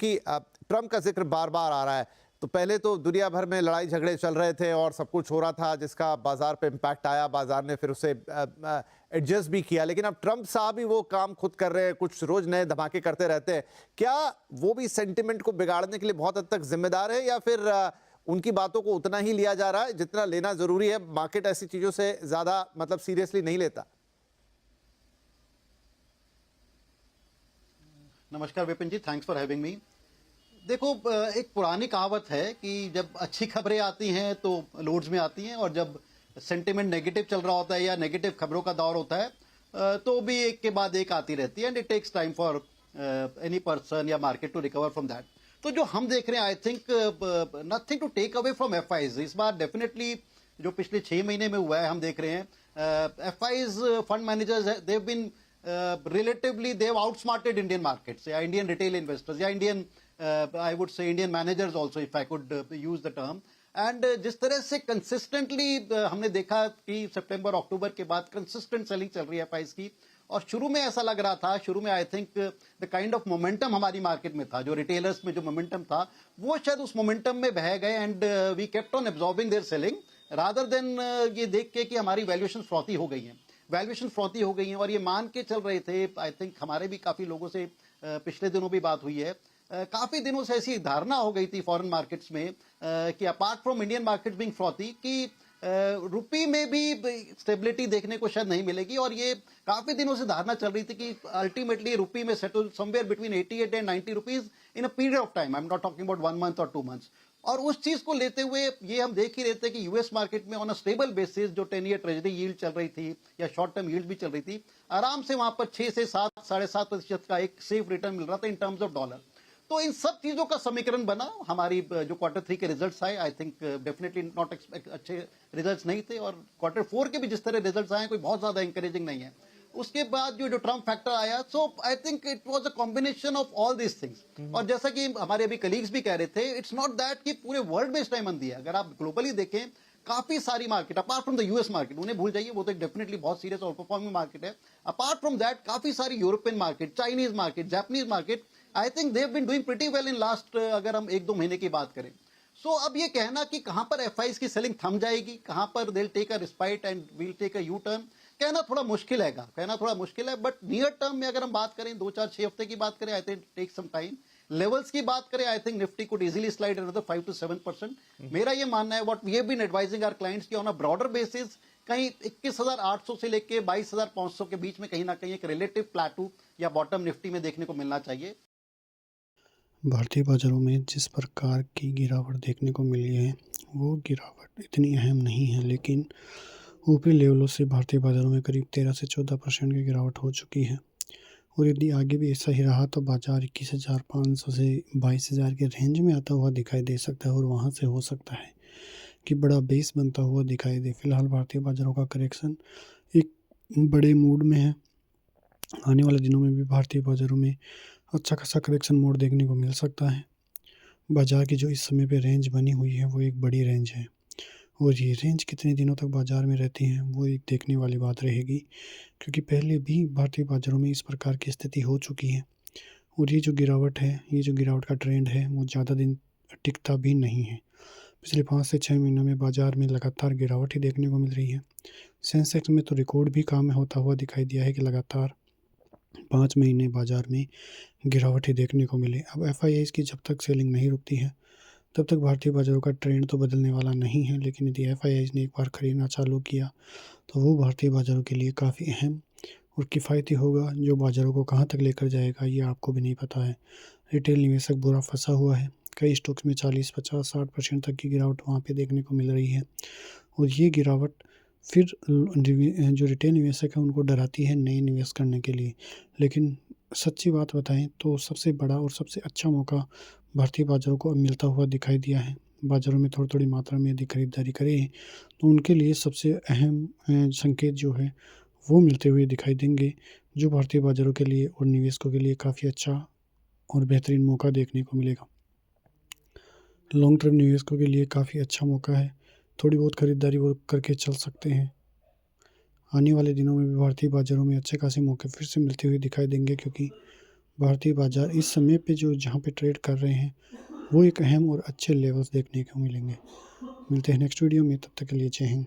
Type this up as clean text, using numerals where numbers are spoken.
कि ट्रम्प का जिक्र बार बार आ रहा है। तो पहले तो दुनिया भर में लड़ाई झगड़े चल रहे थे और सब कुछ हो रहा था जिसका बाजार पे इम्पैक्ट आया, बाजार ने फिर उसे एडजस्ट भी किया। लेकिन अब ट्रम्प साहब ही वो काम खुद कर रहे हैं, कुछ रोज नए धमाके करते रहते हैं। क्या वो भी सेंटिमेंट को बिगाड़ने के लिए बहुत हद तक जिम्मेदार है, या फिर उनकी बातों को उतना ही लिया जा रहा है जितना लेना जरूरी है? मार्केट ऐसी चीजों से ज्यादा मतलब सीरियसली नहीं लेता। नमस्कार विपिन जी, थैंक्स फॉर हैविंग मी। देखो, एक पुरानी कहावत है कि जब अच्छी खबरें आती हैं तो लोड्स में आती हैं, और जब सेंटिमेंट नेगेटिव चल रहा होता है या नेगेटिव खबरों का दौर होता है तो भी एक के बाद एक आती रहती है, and it takes time for any person या market to recover from that. तो जो हम देख रहे हैं, I think nothing to take away from FIIs. इस बार डेफिनेटली जो पिछले 6 महीने में हुआ है, हम देख रहे हैं FIIs fund managers they've been relatively they've outsmarted Indian markets, या Indian retail investors, या Indian I would say Indian managers also, if I could use the term. And जिस तरह से consistently हमने देखा कि सितंबर अक्टूबर के बाद consistent selling चल रही है FIs की, और शुरू में ऐसा लग रहा था, शुरू में I think the kind of momentum हमारी मार्केट में था, जो रिटेलर्स में जो मोमेंटम था, वो शायद उस मोमेंटम में बह गए, and we kept on absorbing their selling rather than ये देख के कि हमारी वैल्यूएशन फ्रॉती हो गई हैं। वैल्यूएशन फ्रॉती हो गई हैं, और ये मान के चल रहे थे, आई थिंक हमारे भी काफ़ी लोगों से पिछले दिनों भी बात हुई है, काफ़ी दिनों से ऐसी धारणा हो गई थी फॉरेन मार्केट्स में कि apart from Indian market being फ्रॉती, कि रुपी में भी स्टेबिलिटी देखने को शायद नहीं मिलेगी, और ये काफ़ी दिनों से धारणा चल रही थी कि अल्टीमेटली रुपी में settle somewhere between 88 and 90 rupees in a period of time. I am not talking about 1 month और 2 मंथ्स। और उस चीज को लेते हुए ये हम देख ही रहे थे कि यूएस मार्केट में ऑन अ स्टेबल बेसिस जो 10 ईयर ट्रेजरी यील्ड चल रही थी या शॉर्ट टर्म यील्ड भी चल रही थी, आराम से वहां पर 6 से 7, 7.5% का एक सेफ रिटर्न मिल रहा था इन टर्म्स ऑफ डॉलर। तो इन सब चीजों का समीकरण बना, हमारी जो Q3 के रिजल्ट्स आए, आई थिंक डेफिनेटली नॉट अच्छे रिजल्ट्स नहीं थे, और Q4 के भी जिस तरह रिजल्ट्स आए कोई बहुत ज्यादा इंकरेजिंग नहीं है। उसके बाद जो ट्रम्प फैक्टर आया, so I think it was a combination of all this things. और जैसा कि हमारे अभी कलीग्स भी कह रहे थे, इट्स नॉट दैट कि पूरे वर्ल्ड में इस टाइम मंदी है। अगर आप ग्लोबली देखें, काफी सारी market apart from the US market, उन्हें भूल जाइए, वो तो डेफिनेटली बहुत सीरियस और परफॉर्मिंग मार्केट है। अपार्ट फ्रॉम दैट काफी सारी European market, Chinese market, Japanese market, I think they have been doing pretty well in last, अगर हम 1-2 महीने की बात करें। सो अब ये कहना कि कहां पर एफआईज की सेलिंग थम जाएगी, कहां पर they will take a respite and we'll take a U turn, कहना थोड़ा मुश्किल है, बट नियर टर्म में अगर हम बात करें, 2-4-6 हफ्ते की बात करें, I think take some time. Levels की बात करें, I think Nifty could easily slide another 5 to 7%। मेरा ये मानना है, what we have been advising our clients की ऑन अ ब्रॉडर बेसिस, कहीं 21,800 से लेके 22,500 के बीच में कहीं ना कहीं एक रिलेटिव प्लेटू या बॉटम निफ्टी में देखने को मिलना चाहिए। भारतीय बाजारों में जिस प्रकार की गिरावट देखने को मिली है, वो गिरावट इतनी अहम नहीं है, लेकिन ऊपरी लेवलों से भारतीय बाजारों में करीब 13 से 14% की गिरावट हो चुकी है, और यदि आगे भी ऐसा ही रहा तो बाजार 21,500 से 22,000 के रेंज में आता हुआ दिखाई दे सकता है, और वहां से हो सकता है कि बड़ा बेस बनता हुआ दिखाई दे। फिलहाल भारतीय बाजारों का करेक्शन एक बड़े मूड में है। आने वाले दिनों में भी भारतीय बाजारों में अच्छा खासा करेक्शन मोड देखने को मिल सकता है। बाजार की जो इस समय पे रेंज बनी हुई है, वो एक बड़ी रेंज है, और ये रेंज कितने दिनों तक बाजार में रहती है, वो एक देखने वाली बात रहेगी, क्योंकि पहले भी भारतीय बाजारों में इस प्रकार की स्थिति हो चुकी है, और ये जो गिरावट है, ये जो गिरावट का ट्रेंड है, वो ज़्यादा दिन टिकता भी नहीं है। पिछले 5 से 6 महीनों में बाजार में लगातार गिरावट ही देखने को मिल रही है। सेंसेक्स में तो रिकॉर्ड भी काम होता हुआ दिखाई दिया है कि लगातार 5 महीने बाजार में गिरावट ही देखने को मिली। अब एफआईआईज़ की जब तक सेलिंग नहीं रुकती है, तब तक भारतीय बाजारों का ट्रेंड तो बदलने वाला नहीं है, लेकिन यदि एफआईआईज़ ने एक बार खरीदना चालू किया तो वो भारतीय बाजारों के लिए काफ़ी अहम और किफ़ायती होगा, जो बाजारों को कहाँ तक लेकर जाएगा ये आपको भी नहीं पता है। रिटेल निवेशक बुरा फंसा हुआ है, कई स्टॉक्स में 40, 50, 60% तक की गिरावट वहाँ पे देखने को मिल रही है, और ये गिरावट फिर जो रिटेल निवेशक है उनको डराती है नए निवेश करने के लिए। लेकिन सच्ची बात बताएं तो सबसे बड़ा और सबसे अच्छा मौका भारतीय बाजारों को अब मिलता हुआ दिखाई दिया है। बाजारों में थोड़ी थोड़ी मात्रा में यदि खरीदारी करें तो उनके लिए सबसे अहम संकेत जो है वो मिलते हुए दिखाई देंगे, जो भारतीय बाजारों के लिए और निवेशकों के लिए काफ़ी अच्छा और बेहतरीन मौका देखने को मिलेगा। लॉन्ग टर्म निवेशकों के लिए काफ़ी अच्छा मौका है, थोड़ी बहुत खरीदारी वो करके चल सकते हैं। आने वाले दिनों में भी भारतीय बाजारों में अच्छे खासे मौके फिर से मिलते हुए दिखाई देंगे, क्योंकि भारतीय बाजार इस समय पे जो जहाँ पे ट्रेड कर रहे हैं वो एक अहम और अच्छे लेवल्स देखने को मिलेंगे। मिलते हैं नेक्स्ट वीडियो में, तब तक के लिए जय हिंद।